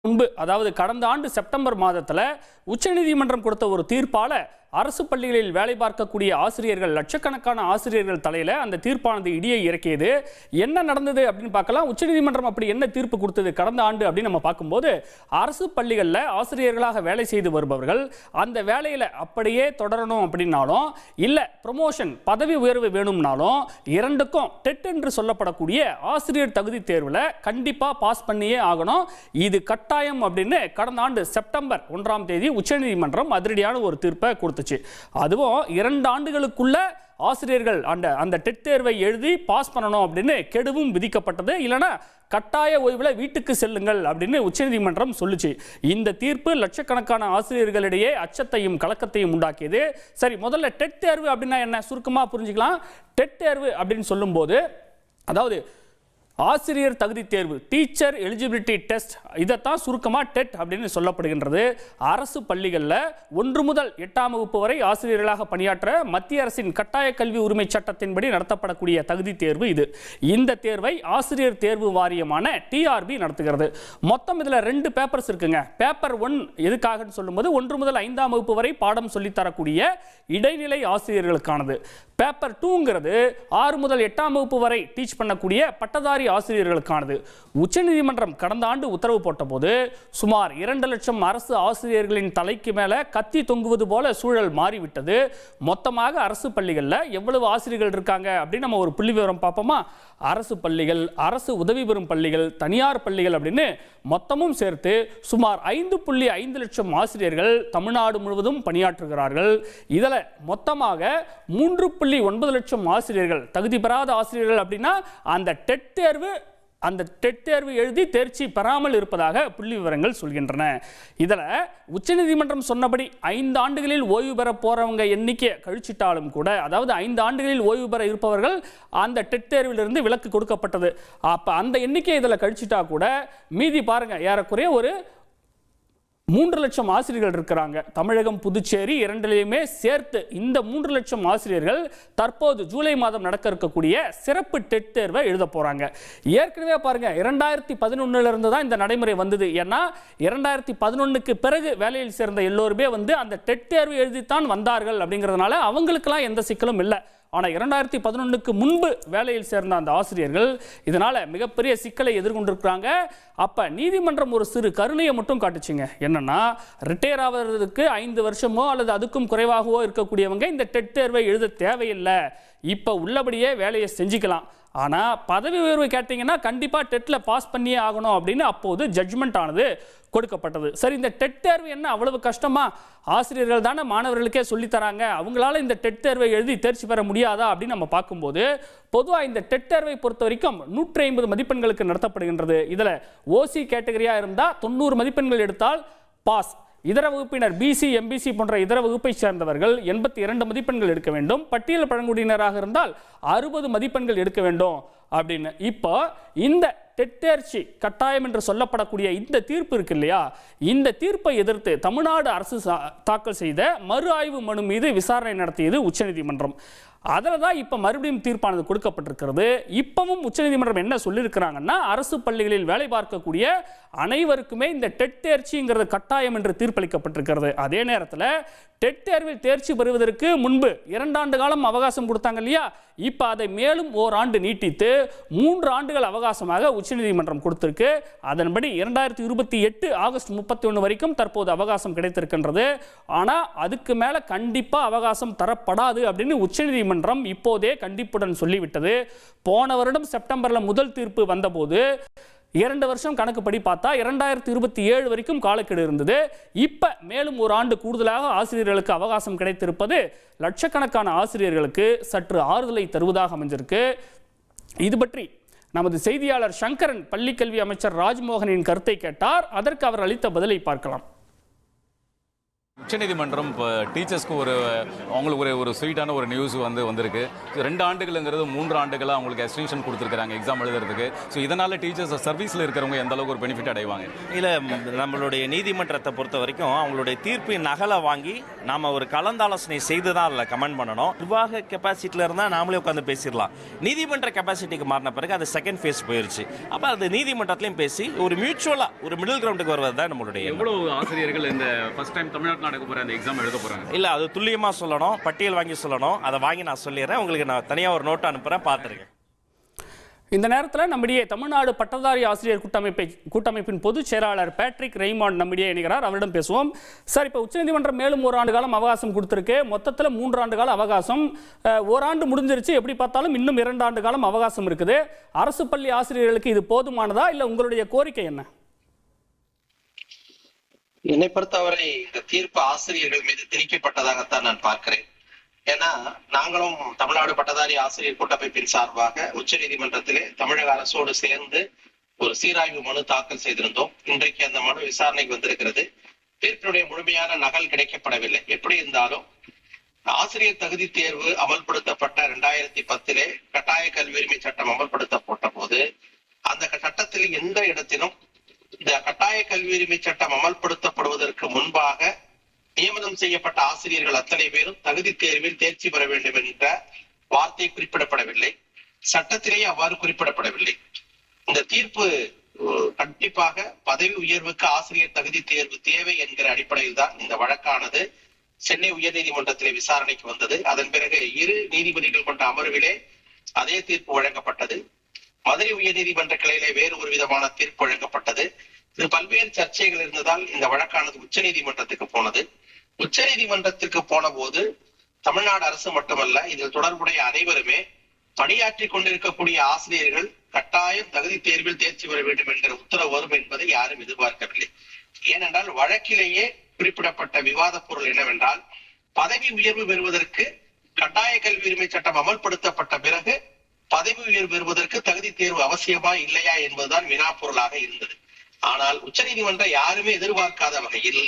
முன்பு அதாவது கடந்த ஆண்டு செப்டம்பர் மாதத்துல உச்சநீதிமன்றம் கொடுத்த ஒரு தீர்ப்பால அரசு பள்ளிகளில் வேலை பார்க்கக்கூடிய ஆசிரியர்கள் லட்சக்கணக்கான ஆசிரியர்கள் தலையில அந்த தீர்ப்பானது இடியை இறக்கியது. என்ன நடந்தது அப்படின்னு பார்க்கலாம். உச்சநீதிமன்றம் அப்படி என்ன தீர்ப்பு கொடுத்தது கடந்த ஆண்டு அப்படின்னு நம்ம பார்க்கும்போது, அரசு பள்ளிகளில் ஆசிரியர்களாக வேலை செய்து வருபவர்கள் அந்த வேலையில அப்படியே தொடரணும் அப்படின்னாலும் இல்ல ப்ரமோஷன் பதவி உயர்வு வேணும்னாலும் இரண்டுக்கும் டெட் என்று சொல்லப்படக்கூடிய ஆசிரியர் தகுதி தேர்வுல கண்டிப்பா பாஸ் பண்ணியே ஆகணும். இது கட்டாயம் அப்படின்னு கடந்த ஆண்டு செப்டம்பர் 1ஆம் தேதி உச்சநீதிமன்றம் அதிரடியான ஒரு தீர்ப்பை கொடுத்துச்சு. அதுவும் 2 ஆண்டுகளுக்குள்ள ஆசிரியர்கள் அந்த டெட் தேர்வை எழுதி பாஸ் பண்ணணும் அப்படின்னு கெடுவும் விதிக்கப்பட்டது. இல்லைன்னா கட்டாய ஓய்வுல வீட்டுக்கு செல்லுங்கள் அப்படின்னு உச்சநீதிமன்றம் சொல்லுச்சு. இந்த தீர்ப்பு லட்சக்கணக்கான ஆசிரியர்களிடையே அச்சத்தையும் கலக்கத்தையும் உண்டாக்கியது. சரி, முதல்ல டெட் தேர்வு அப்படின்னா என்ன சுருக்கமா புரிஞ்சுக்கலாம். டெட் தேர்வு அப்படின்னு சொல்லும்போது அதாவது ஆசிரியர் தகுதி தேர்வு, டீச்சர் எலிஜிபிலிட்டி டெஸ்ட், இதைத்தான் சுருக்கமாக டெட் அப்படின்னு சொல்லப்படுகின்றது. அரசு பள்ளிகளில் 1 முதல் 8ஆம் வகுப்பு வரை ஆசிரியர்களாக பணியாற்ற மத்திய அரசின் கட்டாய கல்வி உரிமை சட்டத்தின்படி நடத்தப்படக்கூடிய தகுதி தேர்வு இது. இந்த தேர்வை ஆசிரியர் தேர்வு வாரியமான டிஆர்பி நடத்துகிறது. மொத்தம் இதில் 2 பேப்பர்ஸ் இருக்குங்க. பேப்பர் 1 எதுக்காக சொல்லும்போது 1 முதல் 5ஆம் வகுப்பு வரை பாடம் சொல்லித்தரக்கூடிய இடைநிலை ஆசிரியர்களுக்கானது. பேப்பர் 2ங்கிறது 6 முதல் 8ஆம் வகுப்பு வரை டீச் பண்ணக்கூடிய பட்டதாரி ஆசிரியர்களுக்கானது. உச்சநீதிமன்றம் கடந்த ஆண்டு உத்தரவு போட்ட போது சுமார் 2 லட்சம் அரசு ஆசிரியர்களின் தலைக்கு மேல கத்தி தொங்குவது போல சூழல் மாறிவிட்டது. மொத்தமாக அரசு பள்ளிகளில் எவ்வளவு ஆசிரியர்கள் இருக்காங்க அப்படின்னு நம்ம ஒரு புள்ளி விவரம் பார்ப்போமா. அரசு பள்ளிகள், அரசு உதவி பெறும் பள்ளிகள், தனியார் பள்ளிகள் அப்படின்னு மொத்தமும் சேர்த்து சுமார் 5.5 லட்சம் ஆசிரியர்கள் தமிழ்நாடு முழுவதும் பணியாற்றுகிறார்கள். இதில் மொத்தமாக 3.9 லட்சம் ஆசிரியர்கள் தகுதி பெறாத ஆசிரியர்கள் அப்படின்னா அந்த டெட் தேர்வு எழுதி தேர்ச்சி பெறாமல் இருப்பதாக புள்ளி விவரங்கள் சொல்கின்றன. இதில் உச்சநீதிமன்றம் சொன்னபடி 5 ஆண்டுகளில் ஓய்வு பெற போறவங்க எண்ணிக்கை கழிச்சிட்டாலும் கூட, அதாவது 5 ஆண்டுகளில் ஓய்வு பெற இருப்பவர்கள் அந்த டெட் தேர்விலிருந்து விலக்கு கொடுக்கப்பட்டது. அப்ப அந்த எண்ணிக்கை இதில் கழிச்சிட்டா கூட மீதி பாருங்க ஏறக்குறைய ஒரு 3 லட்சம் ஆசிரியர்கள் இருக்கிறாங்க. தமிழகம், புதுச்சேரி இரண்டிலையுமே சேர்த்து இந்த 3 லட்சம் ஆசிரியர்கள் தற்போது ஜூலை மாதம் நடக்க இருக்கக்கூடிய சிறப்பு டெட் தேர்வை எழுத போறாங்க. ஏற்கனவே பாருங்க 2011 இருந்து தான் இந்த நடைமுறை வந்தது. ஏன்னா 2011க்கு பிறகு வேலையில் சேர்ந்த எல்லோருமே அந்த டெட் தேர்வு எழுதித்தான் வந்தார்கள். அப்படிங்கிறதுனால அவங்களுக்கெல்லாம் எந்த சிக்கலும் இல்லை. ஆனால் 2011க்கு முன்பு வேலையில் சேர்ந்த அந்த ஆசிரியர்கள் இதனால மிகப்பெரிய சிக்கலை எதிர்கொண்டிருக்கிறாங்க. அப்ப நீதிமன்றம் ஒரு சிறு கருணையை மட்டும் காட்டுச்சுங்க. என்னன்னா ரிட்டையர் ஆவதற்கு 5 வருஷமோ அல்லது அதுக்கும் குறைவாகவோ இருக்கக்கூடியவங்க இந்த டெட் தேர்வை எழுத தேவையில்லை, இப்ப உள்ளபடியே வேலையை செஞ்சுக்கலாம். ஆனா பதவி உயர்வு கேட்டீங்கன்னா கண்டிப்பா டெட்ல பாஸ் பண்ணியே ஆகணும் அப்படின்னு அப்போது ஜட்ஜ்மெண்ட் ஆனது கொடுக்கப்பட்டது. சரி, இந்த டெட் தேர்வு என்ன அவ்வளவு கஷ்டமா? ஆசிரியர்கள் தானே மாணவர்களுக்கே சொல்லித்தராங்க, அவங்களால இந்த டெட் தேர்வை எழுதி தேர்ச்சி பெற முடியாதா அப்படின்னு நம்ம பார்க்கும்போது, பொதுவாக இந்த டெட் தேர்வை பொறுத்த வரைக்கும் 150 மதிப்பெண்களுக்கு நடத்தப்படுகின்றது. இதில் ஓசி கேட்டகரியா இருந்தால் 90 மதிப்பெண்கள் எடுத்தால் பாஸ். இதர வகுப்பினர் பிசி, எம்பிசி போன்ற இதர வகுப்பை சேர்ந்தவர்கள் 82 மதிப்பெண்கள் எடுக்க வேண்டும். பட்டியல் பழங்குடியினராக இருந்தால் 60 மதிப்பெண்கள் எடுக்க வேண்டும் அப்படின்னு. இப்போ இந்த டெட் தேர்ச்சி கட்டாயம் என்று சொல்லப்படக்கூடிய இந்த தீர்ப்பு இருக்கு இல்லையா, இந்த தீர்ப்பை எதிர்த்து தமிழ்நாடு அரசு தாக்கல் செய்த மறு ஆய்வு மனு மீது விசாரணை நடத்தியது உச்சநீதிமன்றம். அதில் தான் இப்போ மறுபடியும் தீர்ப்பானது கொடுக்கப்பட்டிருக்கிறது. இப்பவும் உச்சநீதிமன்றம் என்ன சொல்லியிருக்கிறாங்கன்னா, அரசு பள்ளிகளில் வேலை பார்க்கக்கூடிய அனைவருக்குமே இந்த டெட் தேர்ச்சிங்கிறது கட்டாயம் என்று தீர்ப்பளிக்கப்பட்டிருக்கிறது. அதே நேரத்தில் டெட் தேர்வில் தேர்ச்சி பெறுவதற்கு முன்பு 2 ஆண்டு காலம் அவகாசம் கொடுத்தாங்க இல்லையா, இப்போ அதை மேலும் ஓராண்டு நீட்டித்து 3 ஆண்டுகள் அவகாசமாக உச்சநீதிமன்றம் கொடுத்திருக்கு. அதன்படி 2028 ஆகஸ்ட் 31 வரைக்கும் தற்போது அவகாசம் கிடைத்திருக்கின்றது. ஆனால் அதுக்கு மேலே கண்டிப்பாக அவகாசம் தரப்படாது அப்படின்னு உச்சநீதிமன்றம் இப்போதே கண்டிப்புடன் சொல்லிவிட்டது. போன வருடம் செப்டம்பர்ல முதல் தீர்ப்பு வந்தபோது 2 வருஷம் கணக்குப்படி பார்த்தா 2027 வரைக்கும் காலக்கெடு இருந்தது. இப்ப மேலும் ஒரு ஆண்டு கூடுதலாக ஆசிரியர்களுக்கு அவகாசம் கிடைத்திருப்பது லட்சக்கணக்கான ஆசிரியர்களுக்கு சற்று ஆறுதலை தருவதாக அமைஞ்சிருக்கு. இது பற்றி நமது செய்தியாளர் சங்கரன் பள்ளிக்கல்வி அமைச்சர் ராஜ்மோகனின் கருத்தை கேட்டார். அதற்கு அவர் அளித்த பதிலை பார்க்கலாம். உச்சநீதிமன்றம் இப்போ டீச்சர்ஸ்க்கு அவங்களுக்கு ஒரு ஸ்வீட்டான ஒரு நியூஸ் வந்திருக்கு. 2 ஆண்டுகள்ங்கிறது 3 ஆண்டுகளாக அவங்களுக்கு எக்ஸ்டென்ஷன் கொடுத்துருக்காங்க எக்ஸாம் எழுதுறதுக்கு. ஸோ இதனால் டீச்சர்ஸ் சர்வீஸில் இருக்கிறவங்க எந்த அளவுக்கு ஒரு பெனிஃபிட் அடைவாங்க? இல்லை, நம்மளுடைய நீதிமன்றத்தை பொறுத்த வரைக்கும் அவங்களுடைய தீர்ப்பின் நகலை வாங்கி நாம் ஒரு கலந்தாலோசனை செய்து தான் அதில் கமெண்ட் பண்ணணும். நிர்வாக கெப்பாசிட்டியில் இருந்தால் நாமளே உட்காந்து பேசிடலாம். நீதிமன்ற கெப்பாசிட்டிக்கு மாறின பிறகு அது செகண்ட் ஃபேஸ் போயிடுச்சு. அப்போ அது நீதிமன்றத்திலையும் பேசி ஒரு மியூச்சுவலாக ஒரு மிடில் கிரவுண்டுக்கு வருவது தான் நம்மளுடைய. எவ்வளவு ஆசிரியர்கள் இந்த ஃபர்ஸ்ட் டைம் தமிழ்நாட்டில் நடக்க போகிற அந்த எக்ஸாம் எழுத போகிறாங்க? இல்லை, அது துல்லியமாக சொல்லணும், பட்டியல் வாங்கி சொல்லணும். அதை வாங்கி நான் சொல்லிடுறேன். உங்களுக்கு நான் தனியாக ஒரு நோட் அனுப்புகிறேன், பார்த்துருக்கேன். இந்த நேரத்தில் நம்முடைய தமிழ்நாடு பட்டதாரி ஆசிரியர் கூட்டமைப்பின் பொதுச் செயலாளர் பேட்ரிக் ரெய்மாண்ட் நம்மிடையே இணைகிறார். அவரிடம் பேசுவோம். சார், இப்போ உச்சநீதிமன்றம் மேலும் 1 ஆண்டு காலம் அவகாசம் கொடுத்துருக்கு. மொத்தத்தில் 3 ஆண்டு கால அவகாசம். ஓராண்டு முடிஞ்சிருச்சு. எப்படி பார்த்தாலும் இன்னும் 2 ஆண்டு காலம் அவகாசம் இருக்குது. அரசு பள்ளி ஆசிரியர்களுக்கு இது போதுமானதா, இல்லை உங்களுடைய கோரிக்கை என்ன? என்னை பொறுத்தவரை இந்த தீர்ப்பு ஆசிரியர்கள் மீது திணிக்கப்பட்டதாகத்தான் நான் பார்க்கிறேன். ஏன்னா நாங்களும் தமிழ்நாடு பட்டதாரி ஆசிரியர் கூட்டமைப்பின் சார்பாக உச்ச நீதிமன்றத்திலே தமிழக அரசோடு சேர்ந்து ஒரு சீராய்வு மனு தாக்கல் செய்திருந்தோம். இன்றைக்கு அந்த மனு விசாரணைக்கு வந்திருக்கிறது. தீர்ப்பினுடைய முழுமையான நகல் கிடைக்கப்படவில்லை. எப்படி இருந்தாலும் ஆசிரியர் தகுதி தேர்வு அமல்படுத்தப்பட்ட 2010 கட்டாய கல்வி உரிமை சட்டம் அமல்படுத்தப்பட்ட போது அந்த சட்டத்தில் எந்த இடத்திலும் இந்த கட்டாய கல்வி உரிமை சட்டம் அமல்படுத்தப்படுவதற்கு முன்பாக நியமனம் செய்யப்பட்ட ஆசிரியர்கள் அத்தனை பேரும் தகுதி தேர்வில் தேர்ச்சி பெற வேண்டும் என்ற வார்த்தை குறிப்பிடப்படவில்லை. சட்டத்திலேயே அவ்வாறு குறிப்பிடப்படவில்லை. இந்த தீர்ப்பு கண்டிப்பாக பதவி உயர்வுக்கு ஆசிரியர் தகுதி தேர்வு தேவை என்கிற அடிப்படையில் தான் இந்த வழக்கானது சென்னை உயர்நீதிமன்றத்திலே விசாரணைக்கு வந்தது. அதன் பிறகு 2 நீதிபதிகள் கொண்ட அமர்விலே அதே தீர்ப்பு வழங்கப்பட்டது. மதுரை உயர்நீதிமன்ற கிளையிலே வேறு ஒரு விதமான தீர்ப்பு வழங்கப்பட்டது. இது பல்வேறு சர்ச்சைகள் இருந்ததால் இந்த வழக்கானது உச்ச நீதிமன்றத்துக்கு போனது. உச்ச நீதிமன்றத்திற்கு போன போது தமிழ்நாடு அரசு மட்டுமல்ல, இதில் தொடர்புடைய அனைவருமே பணியாற்றி கொண்டிருக்கக்கூடிய ஆசிரியர்கள் கட்டாயம் தகுதி தேர்வில் தேர்ச்சி பெற வேண்டும் என்கிற உத்தரவு வரும் என்பதை யாரும் எதிர்பார்க்கவில்லை. ஏனென்றால் வழக்கிலேயே குறிப்பிடப்பட்ட விவாத பொருள் என்னவென்றால், பதவி உயர்வு பெறுவதற்கு கட்டாய கல்வி உரிமை சட்டம் அமல்படுத்தப்பட்ட பிறகு பதவி உயர்வு பெறுவதற்கு தகுதி தேர்வு அவசியமா இல்லையா என்பதுதான் வினா பொருளாக இருந்தது. ஆனால் உச்ச நீதிமன்றம் யாருமே எதிர்பார்க்காத வகையில்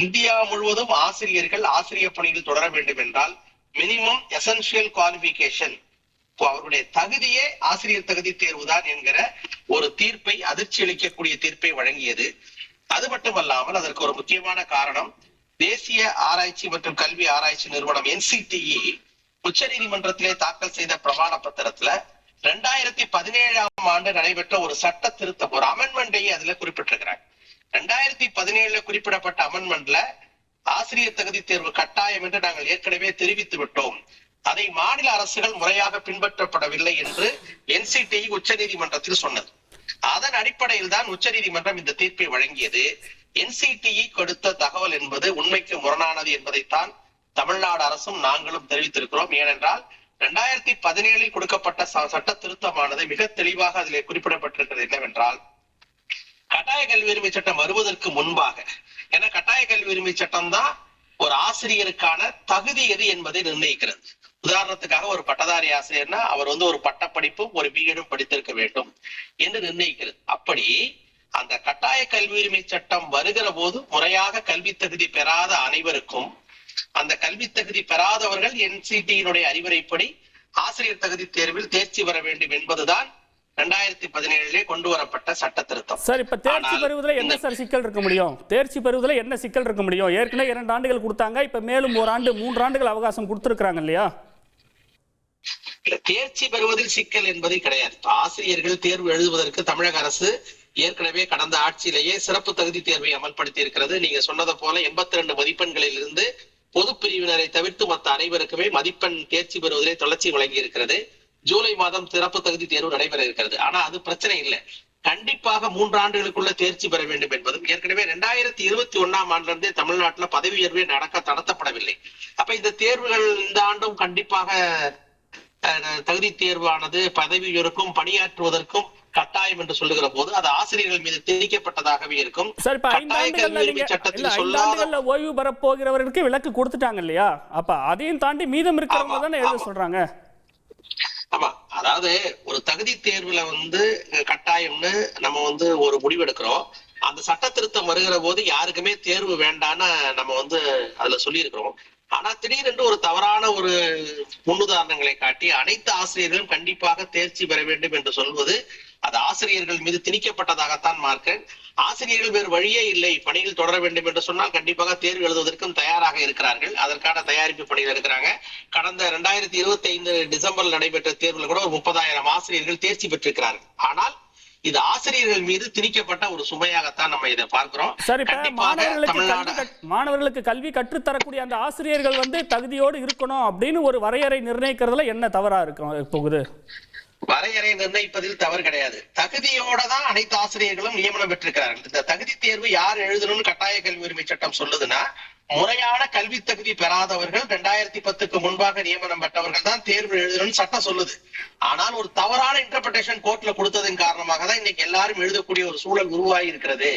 இந்தியா முழுவதும் ஆசிரியர்கள் ஆசிரியர் பணியில் தொடர வேண்டும் என்றால் மினிமம் எசென்சியல் குவாலிபிகேஷன், அவருடைய தகுதியே ஆசிரியர் தகுதி தேர்வுதான் என்கிற ஒரு தீர்ப்பை, அதிர்ச்சி அளிக்கக்கூடிய தீர்ப்பை வழங்கியது. அது மட்டுமல்லாமல் அதற்கு ஒரு முக்கியமான காரணம், தேசிய ஆராய்ச்சி மற்றும் கல்வி ஆராய்ச்சி நிறுவனம் NCTE உச்ச நீதிமன்றத்திலே தாக்கல் செய்த பிரமாண பத்திரத்துல 2017ஆம் ஆண்டு நடைபெற்ற ஒரு சட்ட திருத்தம், ஒரு அமெண்ட்மெண்ட்டையே அதுல குறிப்பிட்டிருக்கிறாங்க. 2017 குறிப்பிடப்பட்ட அமெண்ட்மெண்ட்ல ஆசிரியர் தகுதி தேர்வு கட்டாயம் என்று நாங்கள் ஏற்கனவே தெரிவித்து விட்டோம். அதை மாநில அரசுகள் முறையாக பின்பற்றப்படவில்லை என்று NCTE உச்ச நீதிமன்றத்தில் சொன்னது. அதன் அடிப்படையில் தான் உச்ச நீதிமன்றம் இந்த தீர்ப்பை வழங்கியது. NCTE கொடுத்த தகவல் என்பது உண்மைக்கு முரணானது என்பதைத்தான் தமிழ்நாடு அரசும் நாங்களும் தெரிவித்திருக்கிறோம். ஏனென்றால் 2017 கொடுக்கப்பட்ட சட்ட திருத்தமானது மிக தெளிவாக அதிலே குறிப்பிடப்பட்டிருக்கிறது என்னவென்றால், கட்டாய கல்வி உரிமை சட்டம் வருவதற்கு முன்பாக, ஏன்னா கட்டாய கல்வி உரிமை சட்டம் தான் ஒரு ஆசிரியருக்கான தகுதி எது என்பதை நிர்ணயிக்கிறது. உதாரணத்துக்காக ஒரு பட்டதாரி ஆசிரியர்னா அவர் ஒரு பட்டப்படிப்பும் ஒரு பிஎடும் படித்திருக்க வேண்டும் என்று நிர்ணயிக்கிறது. அப்படி அந்த கட்டாய கல்வி உரிமை சட்டம் வருகிற போது முறையாக கல்வி தகுதி பெறாத அனைவருக்கும், அந்த கல்வி தகுதி பெறாதவர்கள் NCTE அறிவுரைப்படி ஆசிரியர் தகுதி தேர்வில் தேர்ச்சி பெற வேண்டும் என்பதுதான் 2017 கொண்டு வரப்பட்ட சட்ட திருத்தம். சார், இப்ப தேர்ச்சி பெறுவதில் என்ன சார் சிக்கல் இருக்க முடியும்? தேர்ச்சி பெறுவதில் என்ன சிக்கல் இருக்க முடியும்? ஏற்கனவே 2 ஆண்டுகள் கொடுத்தாங்க, இப்ப மேலும் 1 ஆண்டு 3 ஆண்டுகள் அவகாசம் கொடுத்திருக்காங்க இல்லையா? தேர்ச்சி பெறுவதில் சிக்கல் என்பது கிடையாது. ஆசிரியர்கள் தேர்வு எழுதுவதற்கு தமிழக அரசு ஏற்கனவே கடந்த ஆட்சியிலேயே சிறப்பு தகுதி தேர்வை அமல்படுத்தி இருக்கிறது. நீங்க சொன்னது போல 82 மதிப்பெண்களில் இருந்து பொது பிரிவினரை தவிர்த்து மற்ற அனைவருக்குமே மதிப்பெண் தேர்ச்சி பெறுவதிலே தொடர்ச்சி வழங்கி இருக்கிறது. ஜூலை மாதம் சிறப்பு தகுதி தேர்வு நடைபெற இருக்கிறது. ஆனா அது பிரச்சனை இல்லை. கண்டிப்பாக 3 ஆண்டுகளுக்குள்ள தேர்ச்சி பெற வேண்டும் என்பதும், ஏற்கனவே 2021ஆம் ஆண்டிலிருந்தே தமிழ்நாட்டில் பதவி உயர்வே நடத்தப்படவில்லை. அப்ப இந்த தேர்வுகள் இந்த ஆண்டும் கண்டிப்பாக தகுதி தேர்வானது பதவி உயர்வுக்கும் பணியாற்றுவதற்கும் கட்டாயம் என்று சொல்லுகிற போது அது ஆசிரியர்கள் மீது திணிக்கப்பட்டதாகவே இருக்கும். ஓய்வு பெற போகிறவர்களுக்கு விலக்கு கொடுத்துட்டாங்க இல்லையா? அப்ப அதையும் தாண்டி மீதம் இருக்கிறவங்க தானே எழுத சொல்றாங்க. ஆமா, அதாவது ஒரு தகுதி தேர்வுல கட்டாயம்னு நம்ம ஒரு முடிவெடுக்கிறோம். அந்த சட்ட திருத்தம் வருகிற போது யாருக்குமே தேர்வு வேண்டான்னு நம்ம அதுல சொல்லியிருக்கிறோம். ஆனா திடீரென்று ஒரு தவறான ஒரு முன்னுதாரணங்களை காட்டி அனைத்து ஆசிரியர்களும் கண்டிப்பாக தேர்ச்சி பெற வேண்டும் என்று சொல்வது அது ஆசிரியர்கள் மீது திணிக்கப்பட்டதாகத்தான் பார்க்கிறேன். ஆசிரியர்கள் வேறு வழியே இல்லை, பணியில் தொடர வேண்டும் என்று சொன்னால் கண்டிப்பாக தேர்வு எழுதுவதற்கும் தயாராக இருக்கிறார்கள். அதற்கான தயாரிப்பு பணியில் இருக்கிறாங்க. கடந்த 2025 டிசம்பரில் நடைபெற்ற தேர்வுல கூட ஒரு 30,000 ஆசிரியர்கள் தேர்ச்சி பெற்றிருக்கிறார்கள். ஆனால் இது ஆசிரியர்கள் மீது திணிக்கப்பட்ட ஒரு சுமையாகத்தான் நம்ம இதை பார்க்கிறோம். மாணவர்களுக்கு கல்வி கற்றுத்தரக்கூடிய அந்த ஆசிரியர்கள் தகுதியோடு இருக்கணும் அப்படின்னு ஒரு வரையறை நிர்ணயிக்கிறதுல என்ன தவறா இருக்கும் போகுது? வரையறை நிர்ணயிப்பதில் தவறு கிடையாது. தகுதியோட தான் அனைத்து ஆசிரியர்களும் நியமனம் பெற்றிருக்கிறார்கள். இந்த தகுதி தேர்வு யார் எழுதணும்னு கட்டாய கல்வி உரிமை சட்டம் சொல்லுதுன்னா, முறையான கல்வி தகுதி பெறாதவர்கள் 2010க்கு முன்பாக நியமனம் பெற்றவர்கள் தான் தேர்வு எழுதணும்னு சட்டம் சொல்லுது. ஆனால் ஒரு தவறான இன்டர்பிரேஷன் கோர்ட்ல கொடுத்ததன் காரணமாக தான் இன்னைக்கு எல்லாரும் எழுதக்கூடிய ஒரு சூழல் உருவாகி இருக்கிறது.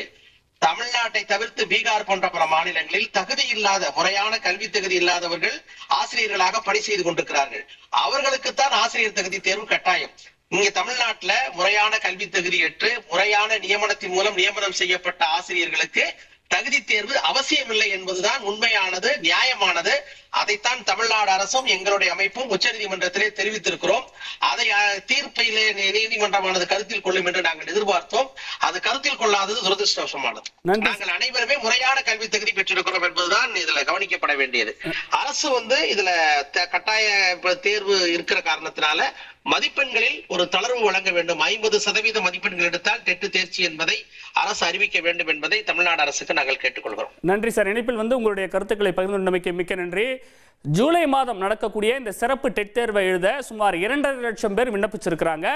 தமிழ்நாட்டை தவிர்த்து பீகார் போன்ற பல மாநிலங்களில் தகுதி இல்லாத, முறையான கல்வி தகுதி இல்லாதவர்கள் ஆசிரியர்களாக பணி செய்து கொண்டிருக்கிறார்கள். அவர்களுக்குத்தான் ஆசிரியர் தகுதி தேர்வு கட்டாயம். இங்க தமிழ்நாட்டுல முறையான கல்வி தகுதியற்று முறையான நியமனத்தின் மூலம் நியமனம் செய்யப்பட்ட ஆசிரியர்களுக்கு தகுதி தேர்வு அவசியமில்லை என்பதுதான் உண்மையானது, நியாயமானது. அதைத்தான் தமிழ்நாடு அரசும் எங்களுடைய அமைப்பும் உச்சநீதிமன்றத்திலே தெரிவித்திருக்கிறோம். அதை தீர்ப்பிலே நீதிமன்றமானது கருத்தில் கொள்ளும் என்று நாங்கள் எதிர்பார்த்தோம். அது கருத்தில் கொள்ளாதது துரதிருஷ்டவசமானது. நாங்கள் அனைவருமே முறையான கல்வி தகுதி பெற்றிருக்கிறோம் என்பதுதான் இதுல கவனிக்கப்பட வேண்டியது. அரசு இதுல கட்டாய தேர்வு இருக்கிற காரணத்தினால மதிப்பெண்களில் ஒரு தளர்வு வழங்க வேண்டும். 50% மதிப்பெண்கள் எடுத்தால் டெட் தேர்ச்சி என்பதை அரசு அறிவிக்க வேண்டும் என்பதை தமிழ்நாடு அரசுக்கு நாங்கள் கேட்டுக்கொள்கிறோம். நன்றி சார். இணைப்பில் உங்களுடைய கருத்துக்களை பகிர்ந்து கொண்டமைக்கு மிக்க நன்றி. ஜூலை மாதம் நடக்கக்கூடிய இந்த சிறப்பு டெட் தேர்வை எழுத சுமார் 2.5 லட்சம் பேர் விண்ணப்பிச்சிருக்கிறாங்க.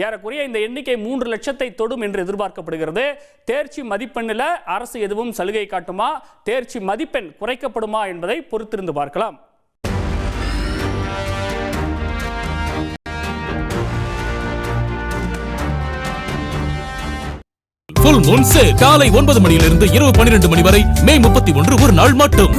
ஏறக்குறைய இந்த எண்ணிக்கை 3 லட்சத்தை தொடும் என்று எதிர்பார்க்கப்படுகிறது. தேர்ச்சி மதிப்பெண்ணில் அரசு எதுவும் சலுகை காட்டுமா, தேர்ச்சி மதிப்பெண் குறைக்கப்படுமா என்பதை பொறுத்திருந்து பார்க்கலாம். ஃபுல் மூன் சேல் காலை 9 மணியிலிருந்து இரவு 12 மணி வரை மே 31 ஒரு நாள் மட்டும்.